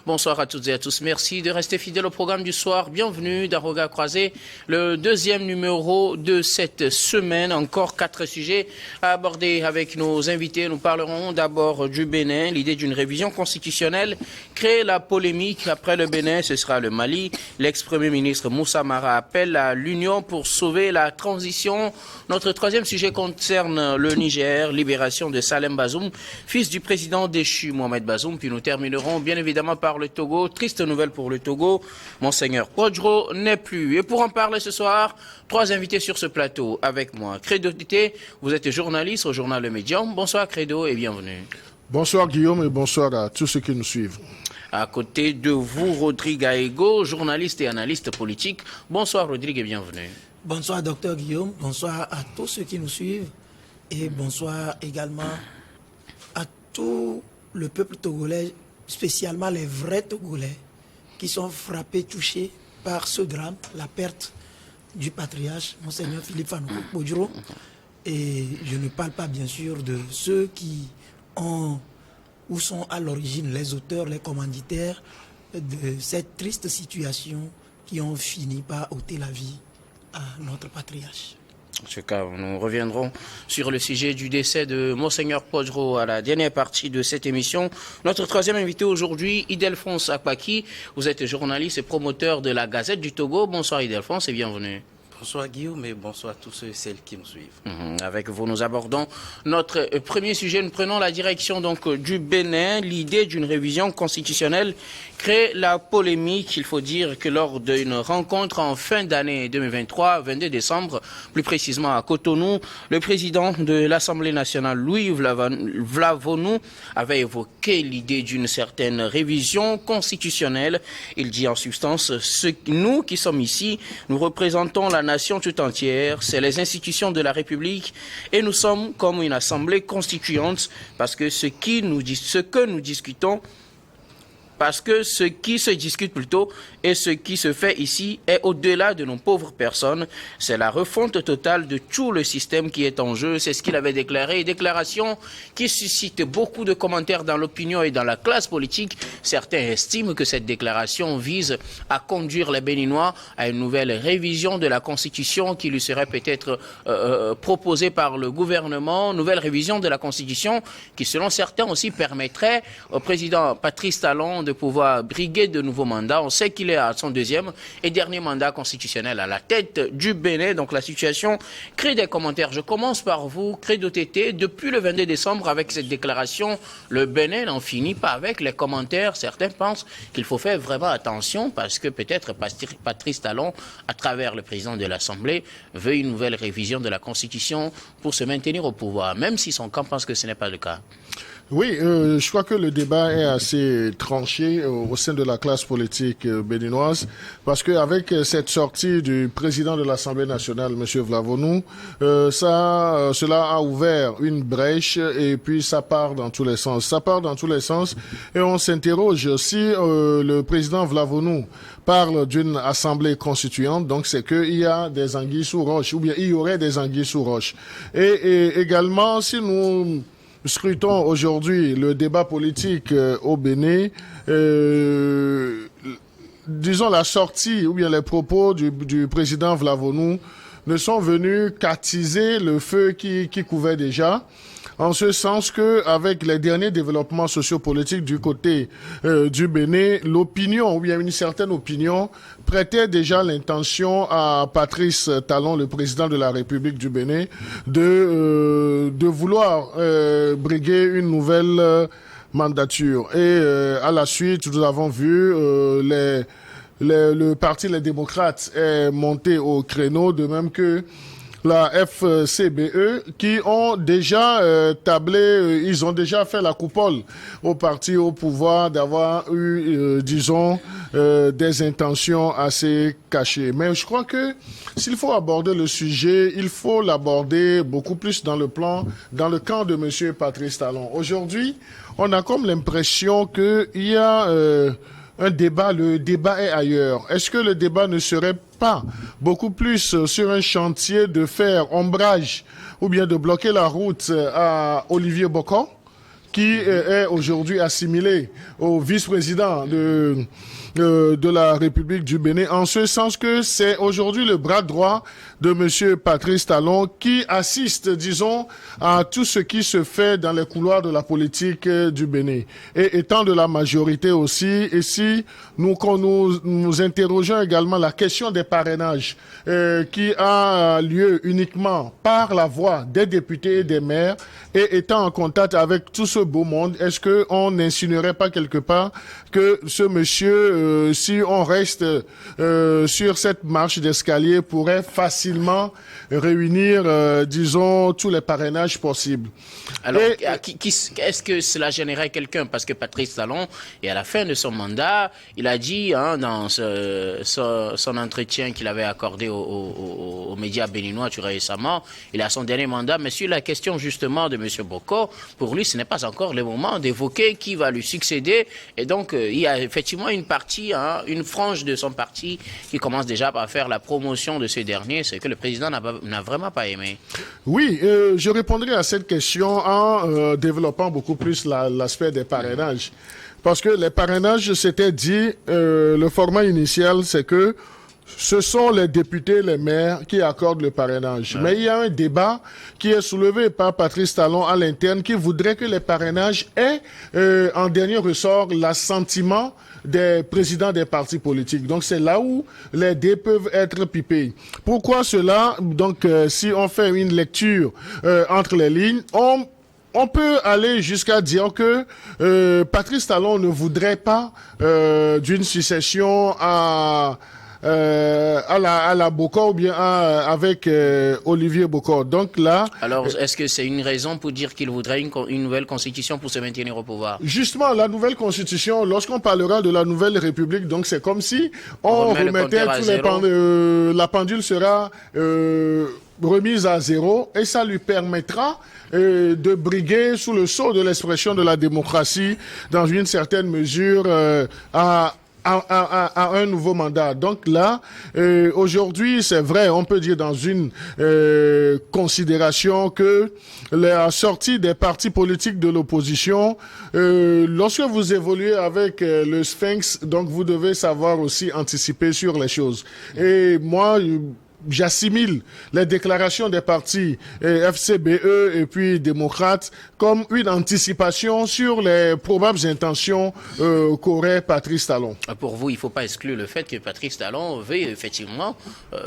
Bonsoir à toutes et à tous. Merci de rester fidèles au programme du soir. Bienvenue dans Regard Croisé, le deuxième numéro de cette semaine. Encore 4 sujets à aborder avec nos invités. Nous parlerons d'abord du Bénin. L'idée d'une révision constitutionnelle crée la polémique. Après le Bénin, ce sera le Mali. L'ex-premier ministre Moussa Mara appelle à l'Union pour sauver la transition. Notre troisième sujet concerne le Niger, libération de Salem Bazoum, fils du président déchu Mohamed Bazoum. Puis nous terminerons bien évidemment par le Togo. Triste nouvelle pour le Togo, Monseigneur Podjro n'est plus. Et pour en parler ce soir, 3 invités sur ce plateau avec moi. Credo Tité, vous êtes journaliste au journal Le Médium. Bonsoir Credo et bienvenue. Bonsoir Guillaume et bonsoir à tous ceux qui nous suivent. À côté de vous, Rodrigue Aego, journaliste et analyste politique. Bonsoir Rodrigue et bienvenue. Bonsoir Docteur Guillaume, bonsoir à tous ceux qui nous suivent et bonsoir également à tout le peuple togolais, spécialement les vrais Togolais qui sont frappés, touchés par ce drame, la perte du patriarche, Monseigneur Philippe Fanoukou Podjro. Et je ne parle pas bien sûr de ceux qui ont ou sont à l'origine les auteurs, les commanditaires de cette triste situation qui ont fini par ôter la vie à notre patriarche. En ce cas, nous reviendrons sur le sujet du décès de Monseigneur Podjro à la dernière partie de cette émission. Notre troisième invité aujourd'hui, Idelphonse Akpaki. Vous êtes journaliste et promoteur de la Gazette du Togo. Bonsoir Idelphonse et bienvenue. Bonsoir Guillaume et bonsoir à tous ceux et celles qui nous suivent. Avec vous, nous abordons notre premier sujet. Nous prenons la direction donc du Bénin. L'idée d'une révision constitutionnelle crée la polémique. Il faut dire que lors d'une rencontre en fin d'année 2023, 22 décembre, plus précisément à Cotonou, le président de l'Assemblée nationale, Louis Vlavonou, avait évoqué l'idée d'une certaine révision constitutionnelle. Il dit en substance, nous qui sommes ici, nous représentons la nation tout entière, c'est les institutions de la République et nous sommes comme une assemblée constituante parce que ce qui se discute plutôt et ce qui se fait ici est au-delà de nos pauvres personnes. C'est la refonte totale de tout le système qui est en jeu. C'est ce qu'il avait déclaré. Déclaration qui suscite beaucoup de commentaires dans l'opinion et dans la classe politique. Certains estiment que cette déclaration vise à conduire les Béninois à une nouvelle révision de la Constitution qui lui serait peut-être proposée par le gouvernement. Nouvelle révision de la Constitution qui, selon certains aussi, permettrait au président Patrice Talon de pouvoir briguer de nouveaux mandats. On sait qu'il est à son deuxième et dernier mandat constitutionnel à la tête du Bénin. Donc la situation crée des commentaires. Je commence par vous, Credo Tété. Depuis le 22 décembre, avec cette déclaration, le Bénin n'en finit pas avec les commentaires. Certains pensent qu'il faut faire vraiment attention parce que peut-être Patrice Talon, à travers le président de l'Assemblée, veut une nouvelle révision de la Constitution pour se maintenir au pouvoir, même si son camp pense que ce n'est pas le cas. Oui, je crois que le débat est assez tranché au sein de la classe politique béninoise parce qu'avec cette sortie du président de l'Assemblée nationale, M. Vlavonou, cela a ouvert une brèche et puis ça part dans tous les sens. Ça part dans tous les sens et on s'interroge si le président Vlavonou parle d'une assemblée constituante, donc c'est qu'il y a des anguilles sous roche ou bien il y aurait des anguilles sous roche. Et également, si nous scrutons aujourd'hui le débat politique au Bénin, disons la sortie ou bien les propos du président Vlavonou ne sont venus qu'attiser le feu qui couvait déjà. En ce sens que, avec les derniers développements sociopolitiques du côté du Bénin, l'opinion, ou bien une certaine opinion, prêtait déjà l'intention à Patrice Talon, le président de la République du Bénin, de vouloir briguer une nouvelle mandature. Et à la suite, nous avons vu le parti Les Démocrates est monté au créneau, de même que la FCBE, qui ont déjà tablé, ils ont déjà fait la coupole au parti au pouvoir d'avoir eu, disons, des intentions assez cachées. Mais je crois que s'il faut aborder le sujet, il faut l'aborder beaucoup plus dans le camp de M. Patrice Talon. Aujourd'hui, on a comme l'impression qu'il y a un débat, le débat est ailleurs. Est-ce que le débat ne serait pas beaucoup plus sur un chantier de faire ombrage ou bien de bloquer la route à Olivier Bocor, qui est aujourd'hui assimilé au vice-président de la République du Bénin, en ce sens que c'est aujourd'hui le bras droit de monsieur Patrice Talon qui assiste, disons, à tout ce qui se fait dans les couloirs de la politique du Bénin. Et étant de la majorité aussi, ici, nous interrogeons également la question des parrainages qui a lieu uniquement par la voix des députés et des maires, et étant en contact avec tout ce beau monde, est-ce qu'on n'insinuerait pas quelque part que ce monsieur, si on reste sur cette marche d'escalier, pourrait facilement réunir, disons, tous les parrainages possibles? Alors, est-ce que cela gênerait quelqu'un? Parce que Patrice Talon, et à la fin de son mandat, il a dit, dans son entretien qu'il avait accordé aux médias béninois tout récemment, il a son dernier mandat, mais sur la question justement de M. Boko, pour lui, ce n'est pas encore le moment d'évoquer qui va lui succéder. Et donc, il y a effectivement une partie, une frange de son parti qui commence déjà par faire la promotion de ce dernier, ce que le président n'a vraiment pas aimé. Oui, je répondrai à cette question en développant beaucoup plus l'aspect des parrainages. Parce que les parrainages, c'était dit, le format initial, c'est que ce sont les députés, les maires qui accordent le parrainage. Ouais. Mais il y a un débat qui est soulevé par Patrice Talon à l'interne qui voudrait que les parrainages aient, en dernier ressort, l'assentiment des présidents des partis politiques. Donc, c'est là où les dés peuvent être pipés. Pourquoi cela? Donc, si on fait une lecture entre les lignes, on peut aller jusqu'à dire que Patrice Talon ne voudrait pas d'une succession à la Bokor ou bien avec Olivier Bokor. Donc là... Alors, est-ce que c'est une raison pour dire qu'il voudrait une nouvelle constitution pour se maintenir au pouvoir? Justement, la nouvelle constitution, lorsqu'on parlera de la nouvelle république, donc c'est comme si on remettait tous les la pendule sera remise à zéro et ça lui permettra de briguer sous le sceau de l'expression de la démocratie dans une certaine mesure à un nouveau mandat. Donc là, aujourd'hui, c'est vrai, on peut dire dans une considération que la sortie des partis politiques de l'opposition, lorsque vous évoluez avec le Sphinx, donc vous devez savoir aussi anticiper sur les choses. Et moi, j'assimile les déclarations des partis FCBE et puis démocrates comme une anticipation sur les probables intentions qu'aurait Patrice Talon. Pour vous, il ne faut pas exclure le fait que Patrice Talon veuille effectivement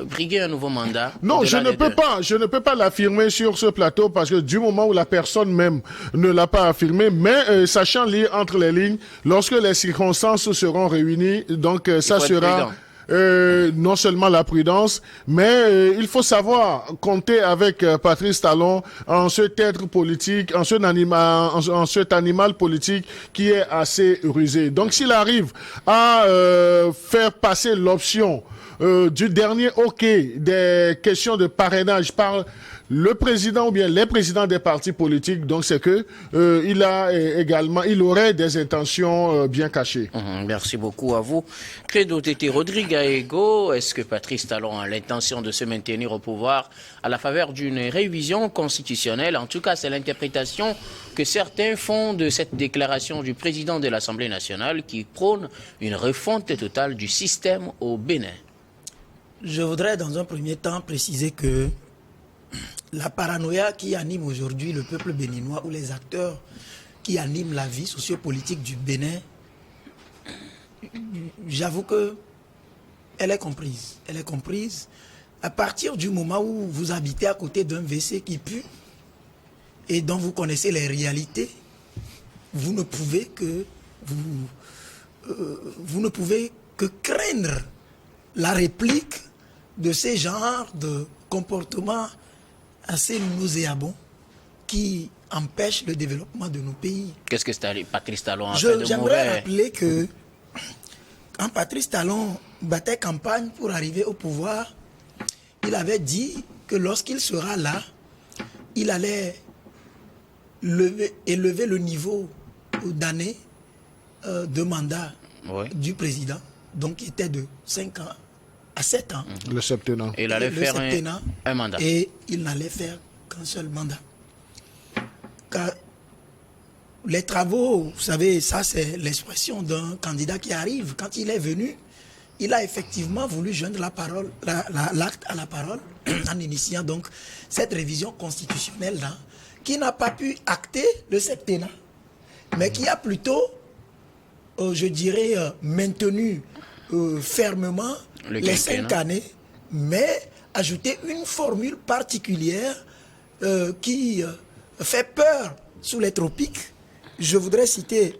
briguer un nouveau mandat. Non, je ne peux pas l'affirmer sur ce plateau parce que du moment où la personne même ne l'a pas affirmé, mais sachant lire entre les lignes, lorsque les circonstances seront réunies, donc ça sera... non seulement la prudence, mais il faut savoir compter avec Patrice Talon en cet être politique, en cet animal politique qui est assez rusé. Donc s'il arrive à faire passer l'option du dernier hockey des questions de parrainage par le président ou bien les présidents des partis politiques, donc c'est que il aurait des intentions bien cachées. Merci beaucoup à vous. Credo Tété Rodrigue-Aego, est-ce que Patrice Talon a l'intention de se maintenir au pouvoir à la faveur d'une révision constitutionnelle? En tout cas, c'est l'interprétation que certains font de cette déclaration du président de l'Assemblée nationale qui prône une refonte totale du système au Bénin. Je voudrais dans un premier temps préciser que la paranoïa qui anime aujourd'hui le peuple béninois ou les acteurs qui animent la vie sociopolitique du Bénin, j'avoue que elle est comprise. Elle est comprise à partir du moment où vous habitez à côté d'un WC qui pue et dont vous connaissez les réalités. Vous ne pouvez que craindre la réplique de ces genres de comportements assez nauséabonds qui empêchent le développement de nos pays. Qu'est-ce que Patrice Talon a fait de mauvais? J'aimerais rappeler que quand Patrice Talon battait campagne pour arriver au pouvoir, il avait dit que lorsqu'il sera là, il allait élever le niveau d'année de mandat du président, donc qui était de 5 ans à 7 ans. Le septennat. Et il allait faire un mandat. Et il n'allait faire qu'un seul mandat. Car les travaux, vous savez, ça c'est l'expression d'un candidat qui arrive. Quand il est venu, il a effectivement voulu joindre l'acte à la parole en initiant donc cette révision constitutionnelle-là, qui n'a pas pu acter le septennat, mais qui a plutôt, je dirais, maintenu fermement les 5 années, mais ajouté une formule particulière qui fait peur sous les tropiques. Je voudrais citer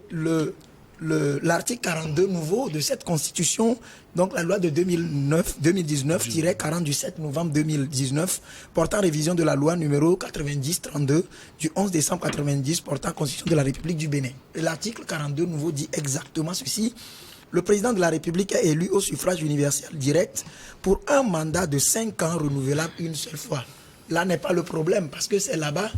l'article 42 nouveau de cette constitution, donc la loi de 2019-40 du 7 novembre 2019 portant révision de la loi numéro 90-32 du 11 décembre 90 portant constitution de la République du Bénin. L'article 42 nouveau dit exactement ceci. Le président de la République est élu au suffrage universel direct pour un mandat de 5 ans renouvelable une seule fois. Là n'est pas le problème, parce que c'est là-bas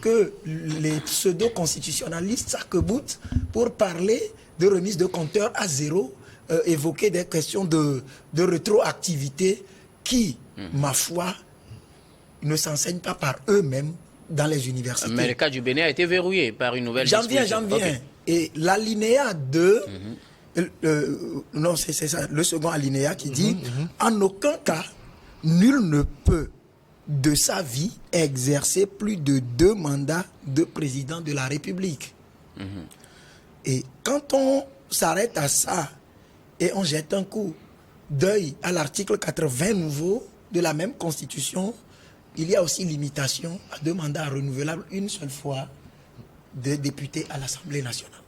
que les pseudo-constitutionnalistes s'arc-boutent pour parler de remise de compteurs à zéro, évoquer des questions de rétroactivité qui, ma foi, ne s'enseignent pas par eux-mêmes dans les universités. Mais le cas du Bénin a été verrouillé par une nouvelle disposition. J'en viens. Okay. Et l'alinéa 2, non, c'est ça, le second alinéa qui dit « En aucun cas, nul ne peut de sa vie exercer plus de 2 mandats de président de la République. Et quand on s'arrête à ça et on jette un coup d'œil à l'article 80 nouveau de la même constitution, il y a aussi limitation à 2 mandats renouvelables une seule fois de députés à l'Assemblée nationale.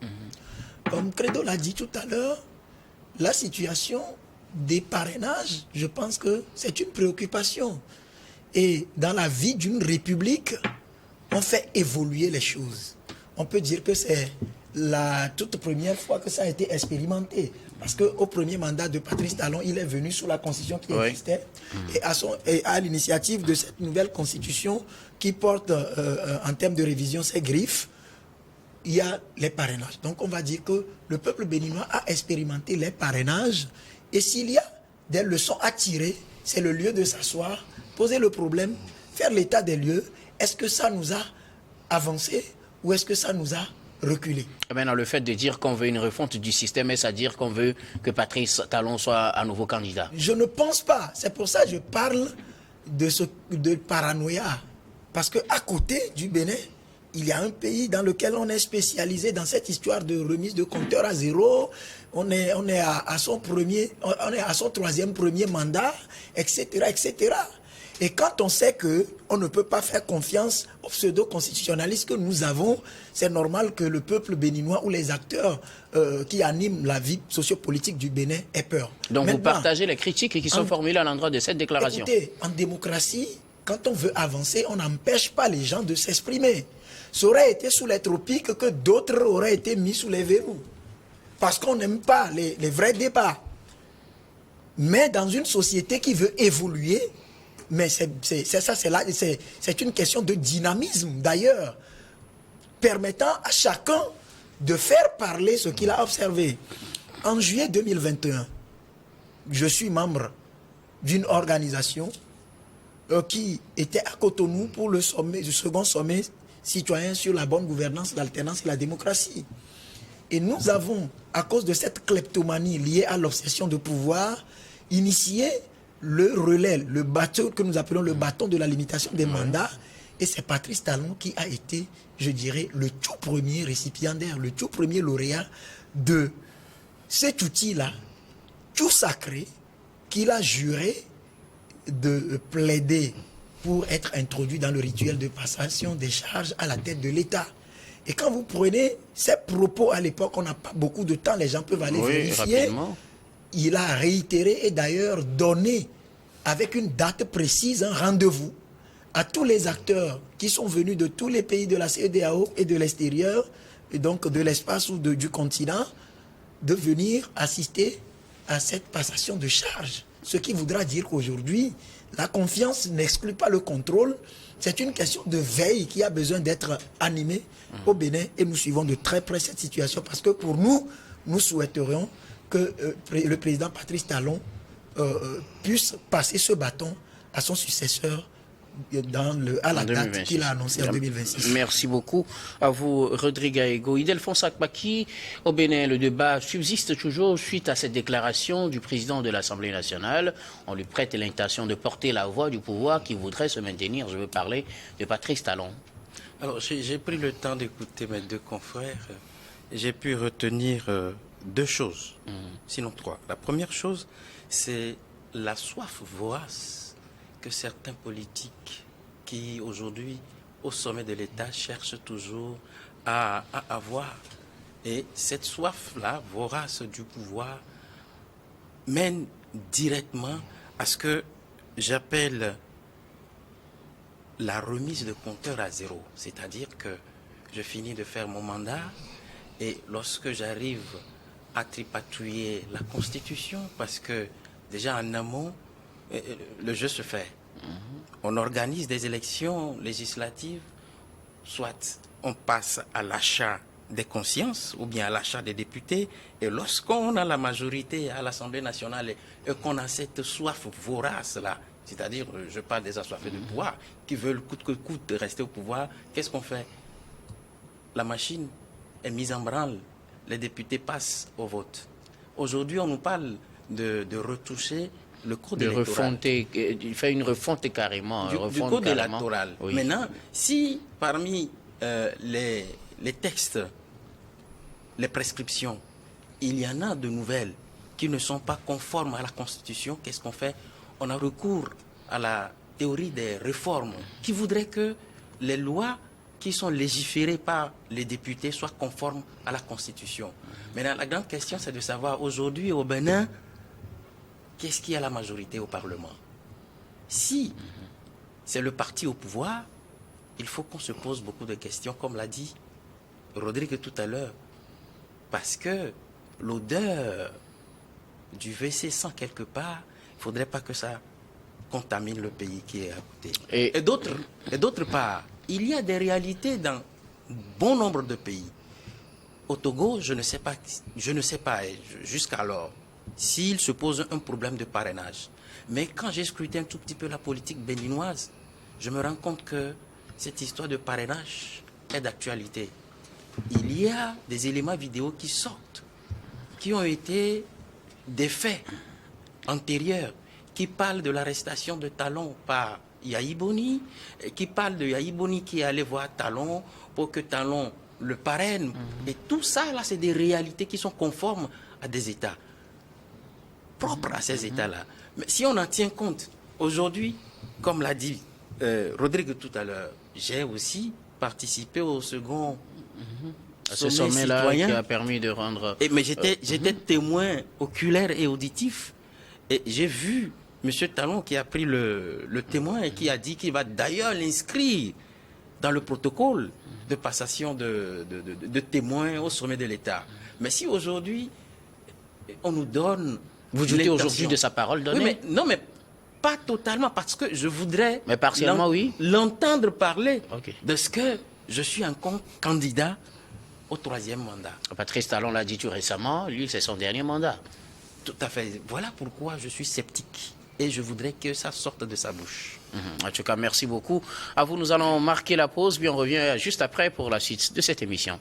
Comme Credo l'a dit tout à l'heure, la situation des parrainages, je pense que c'est une préoccupation. Et dans la vie d'une république, on fait évoluer les choses. On peut dire que c'est la toute première fois que ça a été expérimenté. Parce qu'au premier mandat de Patrice Talon, il est venu sous la constitution qui existait. Et à l'initiative de cette nouvelle constitution qui porte en termes de révision ses griffes, il y a les parrainages. Donc on va dire que le peuple béninois a expérimenté les parrainages. Et s'il y a des leçons à tirer, c'est le lieu de s'asseoir, poser le problème, faire l'état des lieux. Est-ce que ça nous a avancé ou est-ce que ça nous a reculé? Maintenant, le fait de dire qu'on veut une refonte du système, est-ce à dire qu'on veut que Patrice Talon soit à nouveau candidat? Je ne pense pas. C'est pour ça que je parle de paranoïa. Parce qu'à côté du Bénin, il y a un pays dans lequel on est spécialisé dans cette histoire de remise de compteurs à zéro. On est à son 3e premier mandat, etc., etc. Et quand on sait qu'on ne peut pas faire confiance aux pseudo-constitutionnalistes que nous avons, c'est normal que le peuple béninois ou les acteurs qui animent la vie sociopolitique du Bénin aient peur. Donc maintenant, vous partagez les critiques qui sont formulées à l'endroit de cette déclaration? Écoutez, en démocratie, quand on veut avancer, on n'empêche pas les gens de s'exprimer. Ça aurait été sous les tropiques que d'autres auraient été mis sous les verrous. Parce qu'on n'aime pas les vrais débats. Mais dans une société qui veut évoluer, mais c'est une question de dynamisme d'ailleurs, permettant à chacun de faire parler ce qu'il a observé. En juillet 2021, je suis membre d'une organisation qui était à Cotonou pour le second sommet citoyen sur la bonne gouvernance, l'alternance et la démocratie. Et nous avons, à cause de cette kleptomanie liée à l'obsession de pouvoir, initié le relais, le bateau que nous appelons le bâton de la limitation des mandats. Et c'est Patrice Talon qui a été, je dirais, le tout premier récipiendaire, le tout premier lauréat de cet outil-là, tout sacré, qu'il a juré de plaider pour être introduit dans le rituel de passation des charges à la tête de l'État. Et quand vous prenez ces propos à l'époque, on n'a pas beaucoup de temps, les gens peuvent aller vérifier. Rapidement. Il a réitéré et d'ailleurs donné avec une date précise un rendez-vous à tous les acteurs qui sont venus de tous les pays de la CEDEAO et de l'extérieur, et donc de l'espace ou du continent, de venir assister à cette passation de charges. Ce qui voudra dire qu'aujourd'hui, la confiance n'exclut pas le contrôle. C'est une question de veille qui a besoin d'être animée au Bénin et nous suivons de très près cette situation parce que pour nous, nous souhaiterions que le président Patrice Talon puisse passer ce bâton à son successeur à la En date 2026. qu'il a annoncée en 2026. Merci beaucoup à vous, Rodrigue Aego. Ildefonse Akpaki, au Bénin, le débat subsiste toujours suite à cette déclaration du président de l'Assemblée nationale. On lui prête l'intention de porter la voix du pouvoir qui voudrait se maintenir. Je veux parler de Patrice Talon. Alors, j'ai pris le temps d'écouter mes deux confrères. J'ai pu retenir deux choses, sinon trois. La première chose, c'est la soif vorace que certains politiques qui, aujourd'hui, au sommet de l'État, cherchent toujours à avoir. Et cette soif-là, vorace du pouvoir, mène directement à ce que j'appelle la remise de compteur à zéro. C'est-à-dire que je finis de faire mon mandat et lorsque j'arrive à tripatouiller la Constitution, parce que déjà en amont, le jeu se fait. On organise des élections législatives, soit on passe à l'achat des consciences ou bien à l'achat des députés. Et lorsqu'on a la majorité à l'Assemblée nationale et qu'on a cette soif vorace-là, c'est-à-dire, je parle des assoiffés de pouvoir, qui veulent coûte que coûte rester au pouvoir, qu'est-ce qu'on fait? La machine est mise en branle, les députés passent au vote. Aujourd'hui, on nous parle de retoucher le code électoral. Il fait une refonte carrément. Du code électoral. Oui. Maintenant, si parmi les textes, les prescriptions, il y en a de nouvelles qui ne sont pas conformes à la Constitution, qu'est-ce qu'on fait? On a recours à la théorie des réformes qui voudrait que les lois qui sont légiférées par les députés soient conformes à la Constitution. Maintenant, la grande question, c'est de savoir aujourd'hui au Bénin, qu'est-ce qui a la majorité au Parlement? Si c'est le parti au pouvoir, il faut qu'on se pose beaucoup de questions, comme l'a dit Rodrigue tout à l'heure, parce que l'odeur du WC sans quelque part, il ne faudrait pas que ça contamine le pays qui est à côté. Et d'autre part, il y a des réalités dans bon nombre de pays. Au Togo, je ne sais pas jusqu'alors s'il se pose un problème de parrainage. Mais quand j'ai scruté un tout petit peu la politique béninoise, je me rends compte que cette histoire de parrainage est d'actualité. Il y a des éléments vidéo qui sortent, qui ont été des faits antérieurs, qui parlent de l'arrestation de Talon par Yahi Boni, qui parlent de Yahi Boni qui est allé voir Talon pour que Talon le parraine. Et tout ça, là, c'est des réalités qui sont conformes à des États, propres à ces États-là. Mais si on en tient compte, aujourd'hui, comme l'a dit Rodrigue tout à l'heure, j'ai aussi participé au second à ce sommet-là citoyen qui a permis de rendre... mais j'étais témoin oculaire et auditif. Et j'ai vu M. Talon qui a pris le témoin et qui a dit qu'il va d'ailleurs l'inscrire dans le protocole de passation de témoins au sommet de l'État. Mais si aujourd'hui, on nous donne... Vous doutez aujourd'hui de sa parole donnée? Oui, mais, non, mais pas totalement, parce que je voudrais... Mais partiellement, oui. L'entendre parler Ok. de ce que je suis un candidat au 3e mandat. Patrice Talon l'a dit tout récemment, lui, c'est son dernier mandat. Tout à fait. Voilà pourquoi je suis sceptique. Et je voudrais que ça sorte de sa bouche. En tout cas, merci beaucoup. À vous, nous allons marquer la pause, puis on revient juste après pour la suite de cette émission.